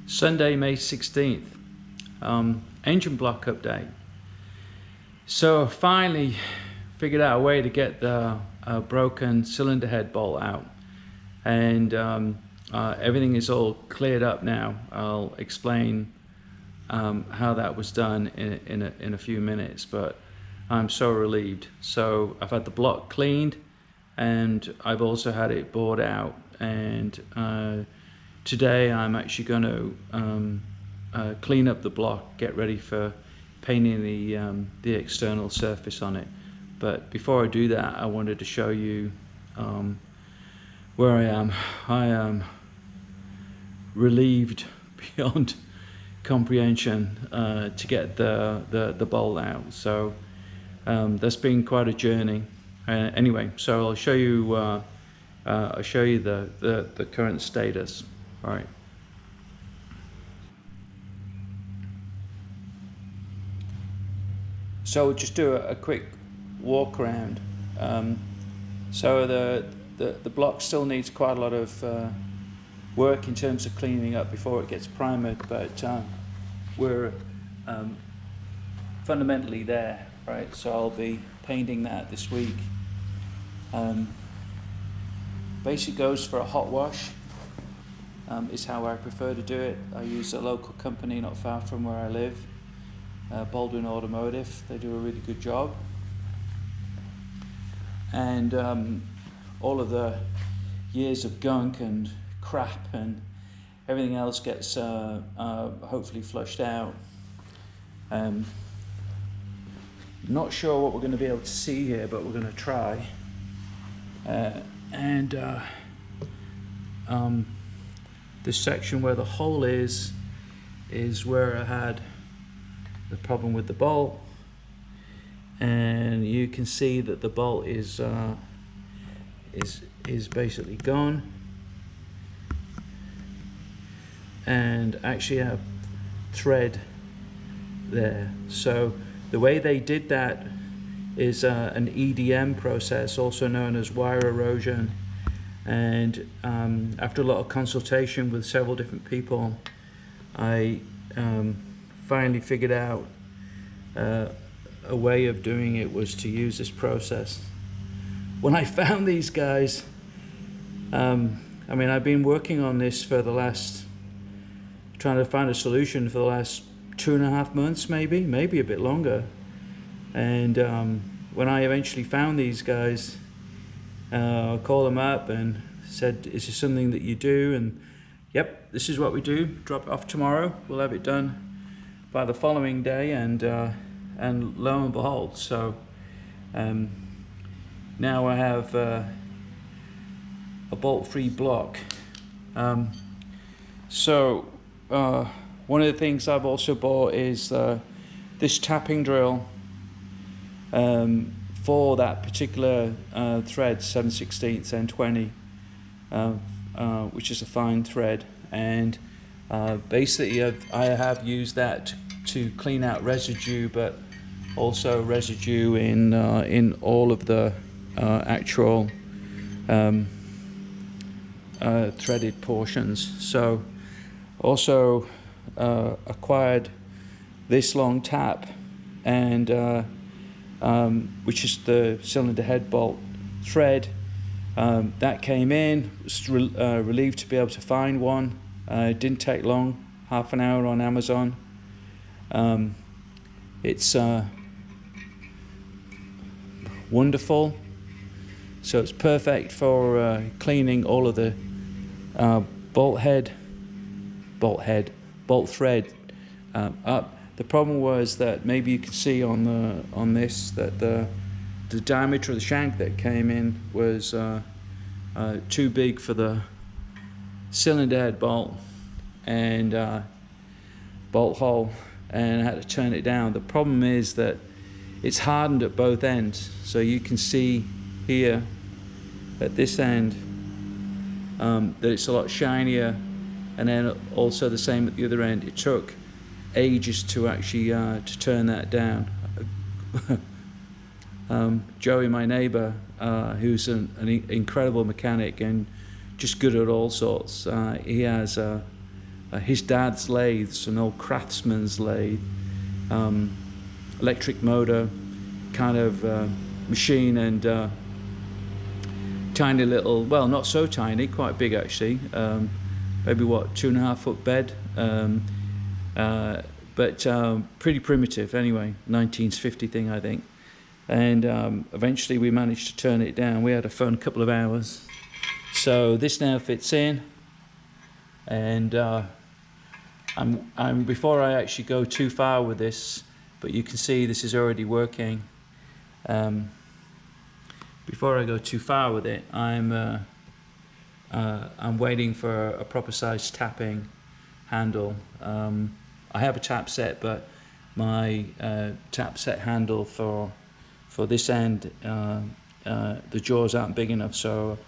Sunday, May 16th, engine block update. So finally figured out a way to get the broken cylinder head bolt out, and everything is all cleared up now. I'll explain how that was done in a few minutes, but I'm so relieved. So I've had the block cleaned, and I've also had it bored out, and today I'm actually going to clean up the block, get ready for painting the external surface on it. But before I do that, I wanted to show you where I am. I am relieved beyond comprehension to get the bolt out. So that's been quite a journey. Anyway, so I'll show you the current status. All right. So we'll just do a quick walk around. So the block still needs quite a lot of work in terms of cleaning up before it gets primered, but we're fundamentally there, right? So I'll be painting that this week. Basically goes for a hot wash. Is how I prefer to do it. I use a local company not far from where I live, Baldwin Automotive. They do a really good job, and all of the years of gunk and crap and everything else gets hopefully flushed out. Not sure what we're going to be able to see here, but we're going to try. This section where the hole is where I had the problem with the bolt, and you can see that the bolt is basically gone, and actually have thread there. So the way they did that is an EDM process, also known as wire erosion. And after a lot of consultation with several different people, I finally figured out a way of doing it was to use this process. When I found these guys, I mean, I've been working on this for the last, trying to find a solution for the last 2.5 months, maybe a bit longer. And when I eventually found these guys, I called them up and said, is this something that you do? And yep, this is what we do. Drop it off tomorrow. We'll have it done by the following day, and lo and behold. So now I have a bolt-free block. So one of the things I've also bought is this tapping drill for that particular thread, 7/16 N20, which is a fine thread, and basically I have used that to clean out residue, but also residue in all of the actual threaded portions. So also acquired this long tap, and which is the cylinder head bolt thread. That came in, was relieved to be able to find one. It didn't take long, half an hour on Amazon. It's wonderful. So it's perfect for cleaning all of the bolt thread up. The problem was that maybe you could see on this that the diameter of the shank that came in was too big for the cylinder head bolt and bolt hole, and I had to turn it down. The problem is that it's hardened at both ends, so you can see here at this end that it's a lot shinier, and then also the same at the other end. It took ages to actually to turn that down. Joey, my neighbor, who's an incredible mechanic and just good at all sorts, he has a his dad's lathes, an old craftsman's lathe, electric motor kind of machine, and tiny little, well, not so tiny, quite big actually, maybe what, 2.5 foot bed, but pretty primitive anyway, 1950 thing I think. And eventually we managed to turn it down. We had a fun couple of hours. So this now fits in, and I'm before I actually go too far with this, but you can see this is already working. Before I go too far with it, I'm waiting for a proper size tapping handle. I have a tap set, but my tap set handle for this end, the jaws aren't big enough, so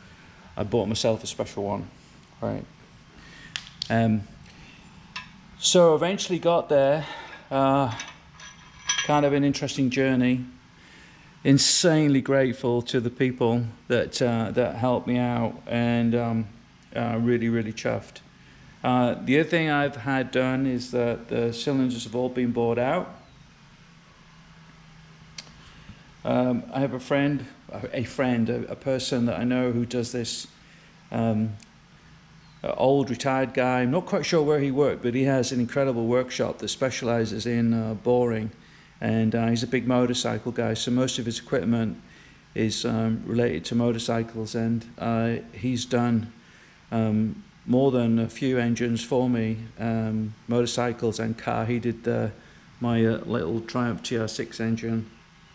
I bought myself a special one, right? So eventually got there. Kind of an interesting journey. Insanely grateful to the people that helped me out, and really chuffed. The other thing I've had done is that the cylinders have all been bored out. I have a person that I know who does this, old retired guy. I'm not quite sure where he worked, but he has an incredible workshop that specializes in boring, and he's a big motorcycle guy, so most of his equipment is related to motorcycles, and he's done more than a few engines for me, motorcycles and car. He did my little Triumph TR6 engine,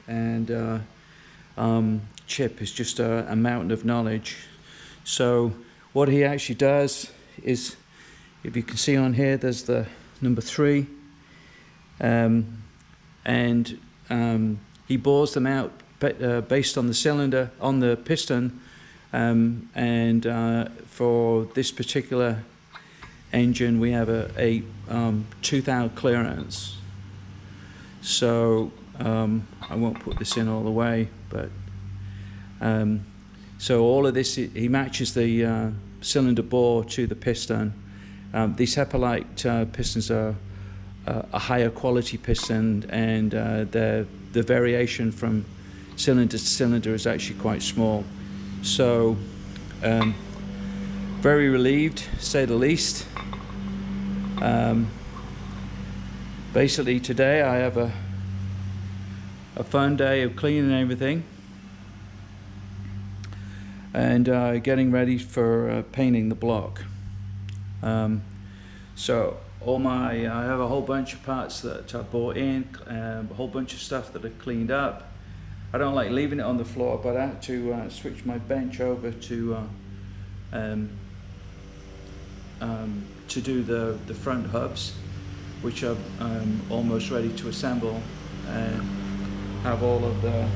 and Chip is just a mountain of knowledge. So what he actually does is, if you can see on here, there's the number 3, and he bores them out based on the cylinder, on the piston, and for this particular engine we have a tooth out clearance. So I won't put this in all the way, but so all of this, he matches the cylinder bore to the piston. These Hepalite pistons are a higher quality piston, and the variation from cylinder to cylinder is actually quite small. So very relieved, to say the least. Basically today I have a fun day of cleaning everything, and getting ready for painting the block. So I have a whole bunch of parts that I bought in, a whole bunch of stuff that I've cleaned up. I don't like leaving it on the floor, but I had to switch my bench over to do the front hubs, which are almost ready to assemble, and have all of the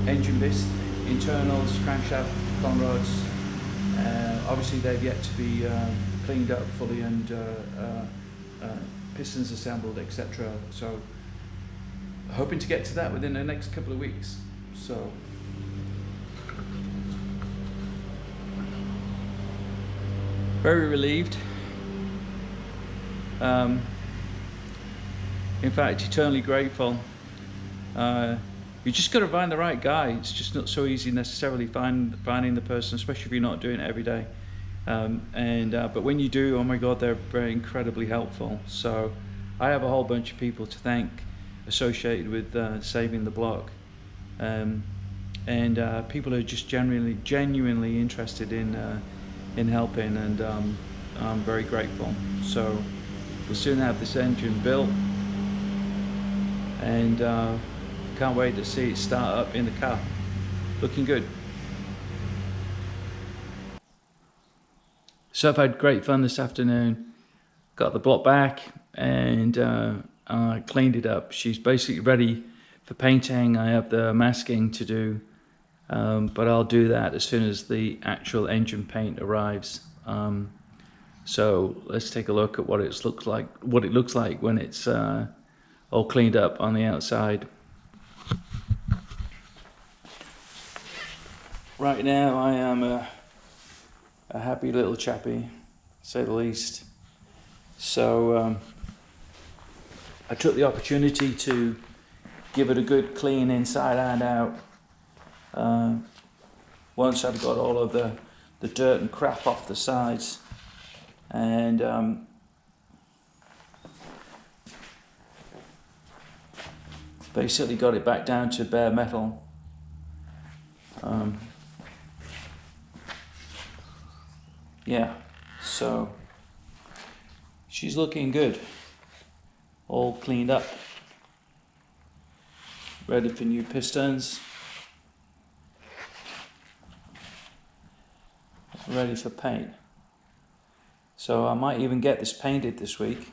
engine bits, internals, crankshaft, con rods. Obviously they've yet to be cleaned up fully, and pistons assembled, etc. So hoping to get to that within the next couple of weeks. So very relieved. In fact, eternally grateful. You just got to find the right guy. It's just not so easy necessarily finding the person, especially if you're not doing it every day. But when you do, oh my God, they're very incredibly helpful. So I have a whole bunch of people to thank associated with saving the block, and people are just genuinely interested in helping, and I'm very grateful. So we'll soon have this engine built, and can't wait to see it start up in the car. Looking good. So I've had great fun this afternoon. Got the block back, and I cleaned it up. She's basically ready for painting. I have the masking to do, but I'll do that as soon as the actual engine paint arrives. So let's take a look at what it looks like when it's all cleaned up on the outside. Right now I am a happy little chappy. say the least. So I took the opportunity to give it a good clean inside and out. Once I've got all of the dirt and crap off the sides, and basically got it back down to bare metal. Yeah, so she's looking good, all cleaned up, ready for new pistons, ready for paint. So I might even get this painted this week.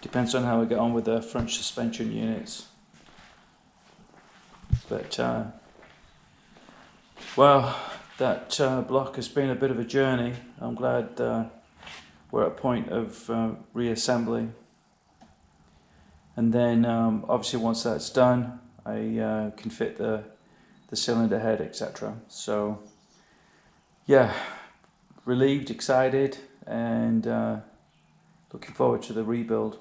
Depends on how I get on with the front suspension units. But well, that block has been a bit of a journey. I'm glad we're at a point of reassembly. And then obviously once that's done, I can fit the cylinder head, etc. So yeah, relieved, excited, and looking forward to the rebuild.